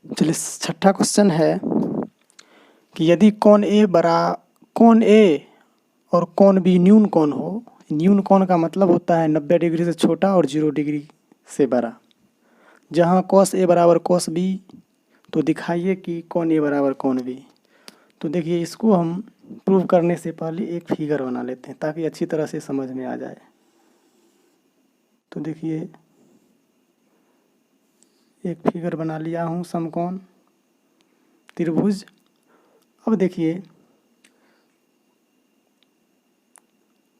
चलिए छठा क्वेश्चन है कि यदि कोण ए और कोण बी न्यून कोण हो। न्यून कोण का मतलब होता है 90 डिग्री से छोटा और 0 डिग्री से बड़ा। जहाँ cos ए बराबर cos बी, तो दिखाइए कि कोण ए बराबर कोण बी। तो देखिए इसको हम प्रूव करने से पहले एक फिगर बना लेते हैं ताकि अच्छी तरह से समझ में आ जाए। तो देखिए एक फिगर बना लिया हूँ समकोण त्रिभुज। अब देखिए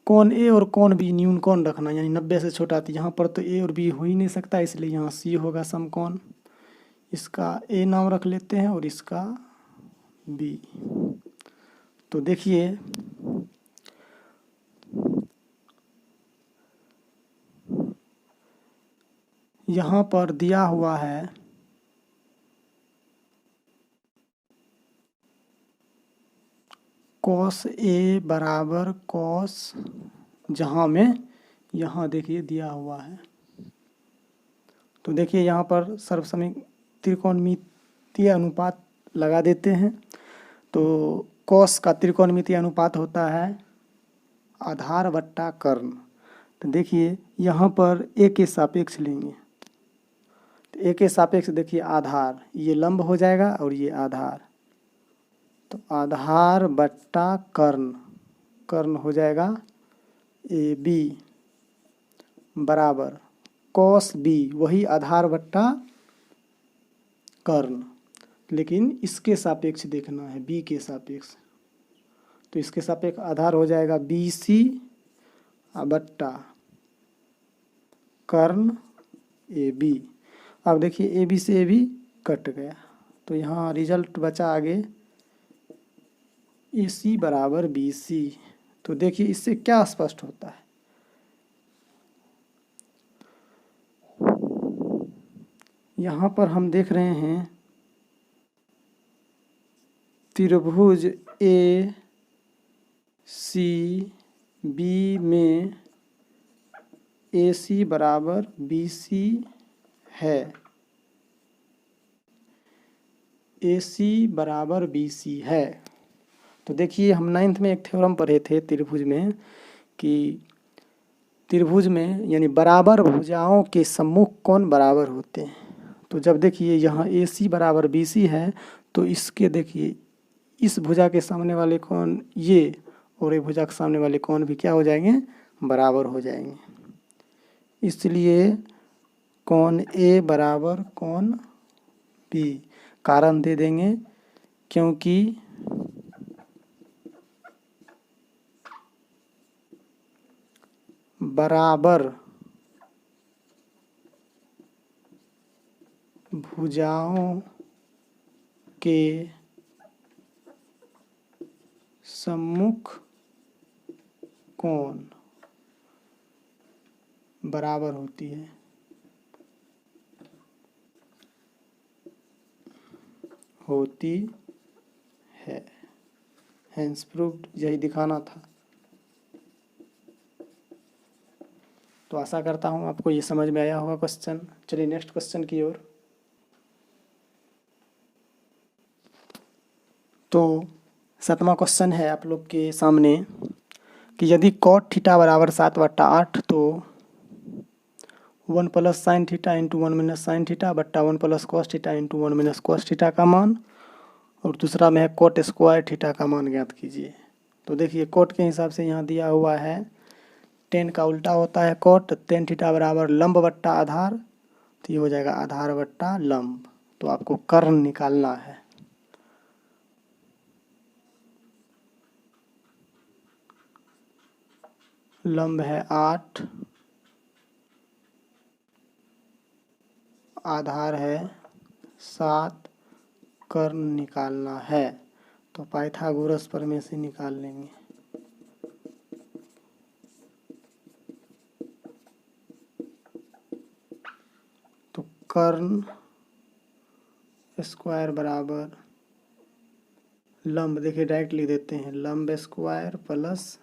कोण ए और कोण बी न्यून कोण रखना, यानी 90 से छोटा। तो यहाँ पर तो ए और बी हो ही नहीं सकता, इसलिए यहाँ सी होगा समकोण। इसका ए नाम रख लेते हैं और इसका बी। तो देखिए यहाँ पर दिया हुआ है cos ए बराबर cos, जहाँ में यहाँ देखिए दिया हुआ है। तो देखिए यहाँ पर सर्वसमय त्रिकोणमितीय अनुपात लगा देते हैं। तो cos का त्रिकोणमितीय अनुपात होता है आधार बट्टा कर्ण। तो देखिए यहाँ पर ए के सापेक्ष लेंगे, तो ए के सापेक्ष देखिए आधार, ये लंब हो जाएगा और ये आधार। तो आधार बट्टा कर्ण, कर्ण हो जाएगा ए बी बराबर cos बी, वही आधार बट्टा कर्ण, लेकिन इसके सापेक्ष देखना है, बी के सापेक्ष। तो इसके सापेक्ष आधार हो जाएगा बी सी बट्टा कर्ण ए बी। अब देखिए ए बी से ए बी कट गया, तो यहाँ रिजल्ट बचा आगे ए सी बराबर बी सी। तो देखिए इससे क्या स्पष्ट होता है, यहाँ पर हम देख रहे हैं त्रिभुज ए सी बी में ए सी बराबर बी सी है, ए सी बराबर बी सी है। तो देखिए हम 9th में एक थ्योरम पढ़े थे त्रिभुज में कि त्रिभुज में यानी बराबर भुजाओं के सम्मुख कोण बराबर होते हैं। तो जब देखिए यहाँ ए सी बराबर बी सी है, तो इसके देखिए इस भुजा के सामने वाले कोण ये और ये भुजा के सामने वाले कोण भी क्या हो जाएंगे, बराबर हो जाएंगे। इसलिए कोण ए बराबर कोण बी। कारण दे देंगे क्योंकि बराबर भुजाओं के सम्मुख कोण बराबर होती है। हेंस प्रूव्ड, यही दिखाना था। तो आशा करता हूँ आपको ये समझ में आया होगा क्वेश्चन। चलिए नेक्स्ट क्वेश्चन की ओर। तो 7वां क्वेश्चन है आप लोग के सामने कि यदि cot थीटा बराबर 7/8, तो 1 + sin theta into 1 - sin theta बट्टा 1 + cos theta into 1 - cos theta का मान, और दूसरा में है cot स्क्वायर थीटा का मान ज्ञात कीजिए। तो देखिए cot के हिसाब से यहाँ दिया हुआ है tan का उल्टा होता है cot, tan थीटा बराबर लंब बट्टा आधार, तो ये हो जाएगा आधार बट्टा लंब। तो आपको कर्ण निकालना है। लंब है 8, आधार है 7, कर्ण निकालना है। तो पाइथागोरस प्रमेय से निकाल लेंगे। तो कर्ण स्क्वायर बराबर लंब, देखिए डायरेक्ट लिख देते हैं, लंब स्क्वायर प्लस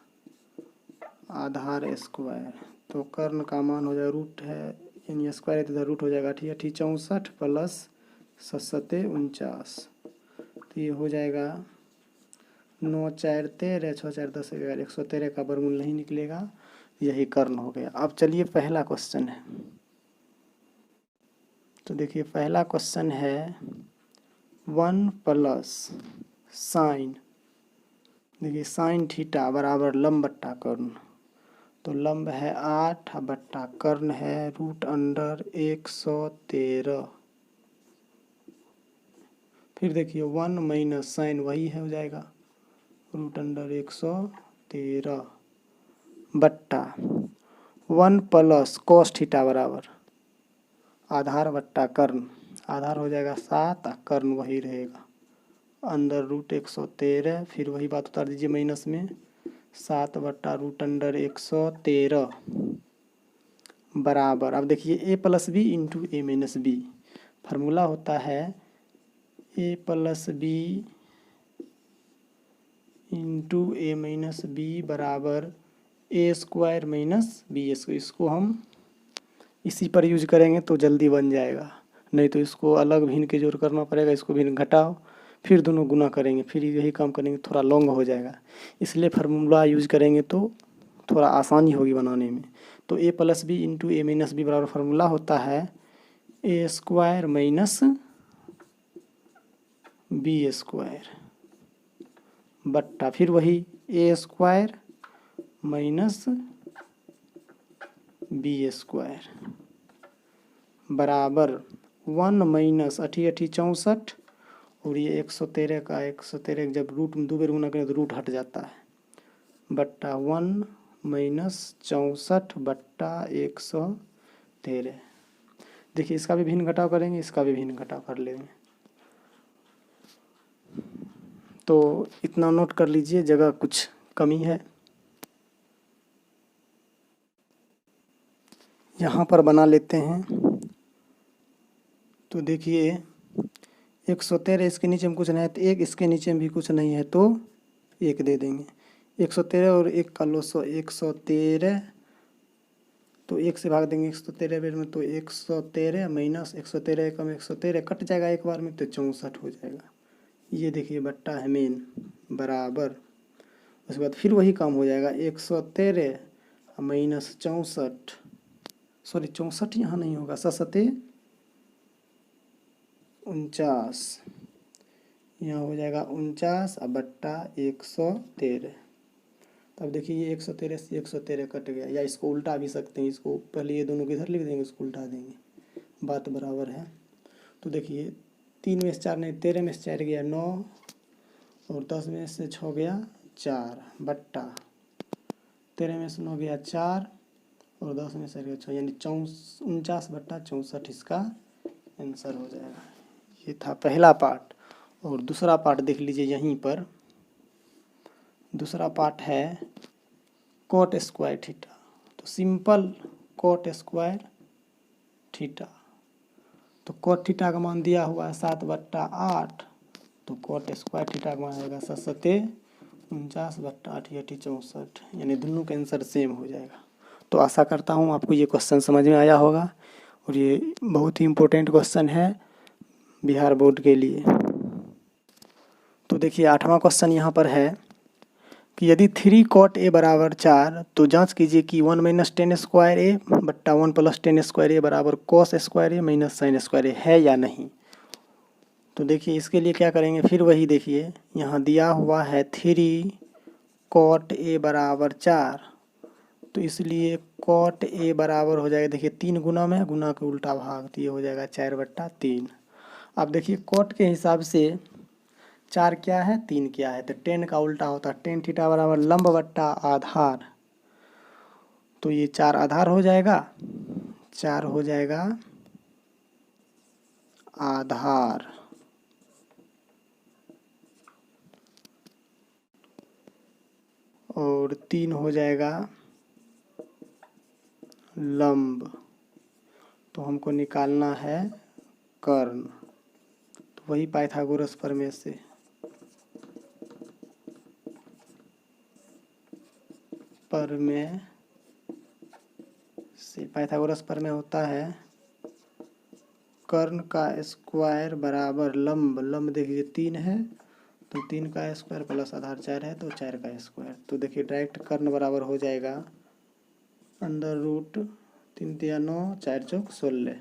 आधार स्क्वायर। तो कर्ण का मान हो जाएगा रूट है, यानी स्क्वायर है तो रूट हो जाएगा 8 × 8 = 64 प्लस सत्ते 49। तो ये हो जाएगा 9 4 13, 6 4 10 11, 113 का वर्गमूल नहीं निकलेगा, यही कर्ण हो गया। अब चलिए पहला क्वेश्चन है। तो देखिए पहला क्वेश्चन है 1 प्लस साइन, देखिए साइन थीटा बराबर लंब बट्टा कर्ण। तो लंब है 8 बट्टा कर्ण है √113। फिर देखिए 1 माइनस साइन वही है, हो जाएगा √113 बट्टा 1 प्लस कॉस थीटा बराबर आधार बट्टा कर्ण, आधार हो जाएगा 7, कर्ण वही रहेगा अंदर √113। फिर वही बात उतार दीजिए माइनस में, 7 बट्टा √113 बराबर, अब देखिए ए प्लस बी इंटू ए माइनस बी, फार्मूला होता है ए प्लस बी इंटू ए माइनस बी बराबर ए स्क्वायर माइनस बी स्क्वायर। इसको हम इसी पर यूज करेंगे तो जल्दी बन जाएगा, नहीं तो इसको अलग भिन्न के जोड़ करना पड़ेगा, इसको भिन्न घटाओ फिर दोनों गुना करेंगे, फिर यही काम करेंगे, थोड़ा लॉन्ग हो जाएगा। इसलिए फार्मूला यूज करेंगे तो थोड़ा आसानी होगी बनाने में। तो ए प्लस बी इंटू ए माइनस बी बराबर फार्मूला होता है ए स्क्वायर माइनस बी स्क्वायर बट्टा फिर वही ए स्क्वायर माइनस बी स्क्वायर बराबर 1 माइनस 8 8 64, और ये 113 का 113 जब रूट में 2 बार गुना करें तो रूट हट जाता है, बट्टा 1 माइनस 64 बट्टा 113। देखिए इसका भी भिन्न घटाव करेंगे, इसका भी भिन्न घटाव कर लेंगे। तो इतना नोट कर लीजिए, जगह कुछ कमी है। यहाँ पर बना लेते हैं। तो देखिए 113 इसके नीचे में कुछ नहीं है तो 1, इसके नीचे में भी कुछ नहीं है तो 1 दे देंगे। 113 और 1 का लोसो 113, तो 1 से भाग देंगे 113 बेर में, तो 113 माइनस 113 कम 113 कट जाएगा एक बार में, तो 64 हो जाएगा। ये देखिए बट्टा है मेन बराबर, उसके बाद फिर वही काम हो जाएगा 113 माइनस 64, सॉरी 64 यहाँ नहीं होगा, 7 49, यहाँ हो जाएगा 49 बट्टा 113। तब देखिए ये 113 से 113 कट गया, या इसको उल्टा भी सकते हैं, इसको पहले ये दोनों को इधर लिख देंगे, इसको उल्टा देंगे, बात बराबर है। तो देखिए 3 में से 4 नहीं, 13 में से 4 गया 9, और 10 में से 6 गया 4 बट्टा 13 में से 9 गया 4, और 10 में से गया 6, यानी 49 बट्टा 64 इसका आंसर हो जाएगा। ये था पहला पार्ट। और दूसरा पार्ट देख लीजिए यहीं पर, दूसरा पार्ट है कॉट स्क्वायर थीटा। तो सिंपल कॉट स्क्वायर थीटा, तो कॉट थीटा का मान दिया हुआ है 7 बट्टा 8, तो कॉट स्क्वायर थीटा का मान आएगा 7 49 बट्टा 8 8 64, यानी दोनों का आंसर सेम हो जाएगा। तो आशा करता हूँ आपको ये क्वेश्चन समझ में आया होगा, और ये बहुत ही इम्पोर्टेंट क्वेश्चन है बिहार बोर्ड के लिए। तो देखिए 8वां क्वेश्चन यहाँ पर है कि यदि 3 कॉट ए बराबर 4, तो जांच कीजिए कि 1 माइनस 10 स्क्वायर ए बट्टा 1 प्लस 10 स्क्वायर ए बराबर कॉस स्क्वायर ए माइनस साइन स्क्वायर ए है या नहीं। तो देखिए इसके लिए क्या करेंगे, फिर वही देखिए यहाँ दिया हुआ है 3 कॉट ए बराबर 4, तो इसलिए कॉट ए बराबर हो जाएगा, देखिए 3 गुना में गुना के उल्टा भाग, तो ये हो जाएगा 4 बट्टा 3। अब देखिए कॉट के हिसाब से 4 क्या है 3 क्या है, तो 10 का उल्टा होता है, 10 थीटा बराबर लंब बट्टा आधार, तो ये 4 आधार हो जाएगा, 4 हो जाएगा आधार, और 3 हो जाएगा लंब। तो हमको निकालना है कर्ण, तो वही पाइथागोरस प्रमेय से, पाइथागोरस प्रमेय होता है कर्ण का स्क्वायर बराबर लंब, लंब देखिए 3 है तो 3 का स्क्वायर प्लस आधार 4 है तो 4 का स्क्वायर। तो देखिए डायरेक्ट कर्ण बराबर हो जाएगा अंडर रूट 3 तिया 9 4 चौक 16।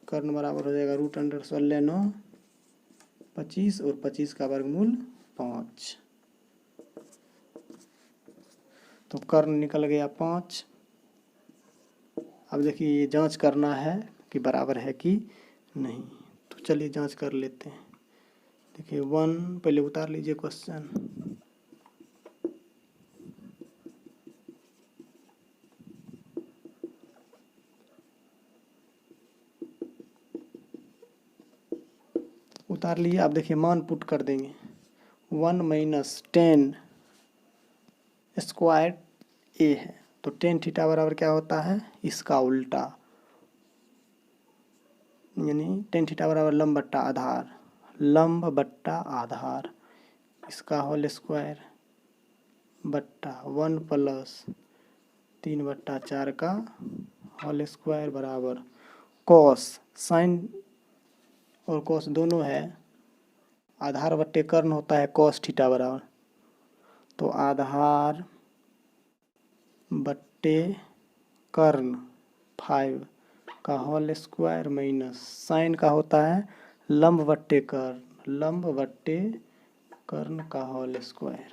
कर्ण बराबर हो जाएगा रूट अंडर 16 9 25 और 25 का वर्गमूल 5। तो कर्ण निकल गया 5। अब देखिए ये जांच करना है कि बराबर है कि नहीं, तो चलिए जांच कर लेते हैं। देखिए 1 पहले उतार लीजिए क्वेश्चन। उतार लिए। आप देखिए मान पुट कर देंगे 1 माइनस 10 स्क्वायर ए है तो टेन थीटा बराबर क्या होता है, इसका उल्टा, यानी टेन थीटा बराबर लंब बट्टा आधार, लंब बट्टा आधार इसका होल स्क्वायर बट्टा 1 प्लस 3/4 का होल स्क्वायर बराबर कॉस, साइन और कॉस दोनों है, आधार बट्टे कर्ण होता है कॉस थीटा बराबर, तो आधार बट्टे कर्ण 5 का होल स्क्वायर माइनस साइन का होता है लंब बट्टे कर्ण, लंब बट्टे कर्ण का होल स्क्वायर।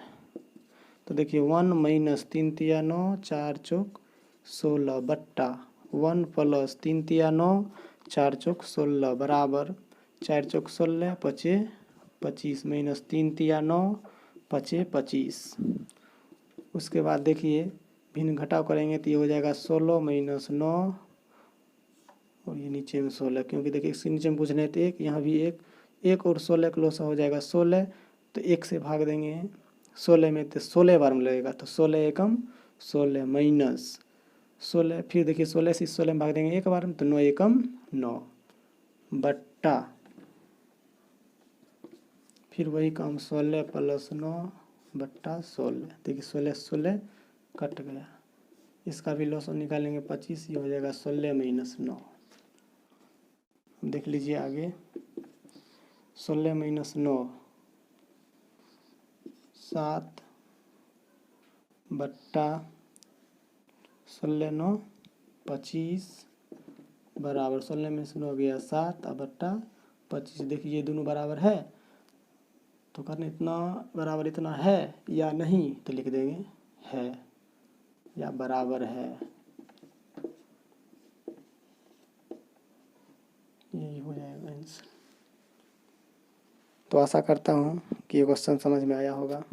तो देखिए 1 माइनस 3 तिया 9 4 चौक 16 बट्टा 1 प्लस 3 तिया 9 4 चौक 16 बराबर 4 चौक 16 पचे 25 माइनस 3 तिया 9 पचे 25। उसके बाद देखिए भिन्न घटाव करेंगे तो ये हो जाएगा 16 माइनस 9 और ये नीचे में 16, क्योंकि देखिए इसके नीचे में पूछने तो एक, यहाँ भी एक और 16 का लोसा हो जाएगा 16, तो 1 से भाग देंगे 16 में तो 16 बार में लगेगा, तो 16 एकम 16 माइनस 16, फिर देखिए 16 से 16 में भाग देंगे एक बार में तो 9 एकम 9 बट्टा फिर वही काम 16 प्लस 9 बट्टा 16। देखिए 16 16 कट गया, इसका भी लॉस निकालेंगे 25, ये हो जाएगा 16 माइनस 9। देख लीजिए आगे 16 माइनस 9 7 बट्टा 16 9 25 बराबर 16 में से 9 गया 7 और बट्टा 25। देखिए ये दोनों बराबर है तो करना इतना बराबर इतना है या नहीं, तो लिख देंगे है या बराबर है, यही हो जाएगा आंसर। तो आशा करता हूँ कि ये क्वेश्चन समझ में आया होगा।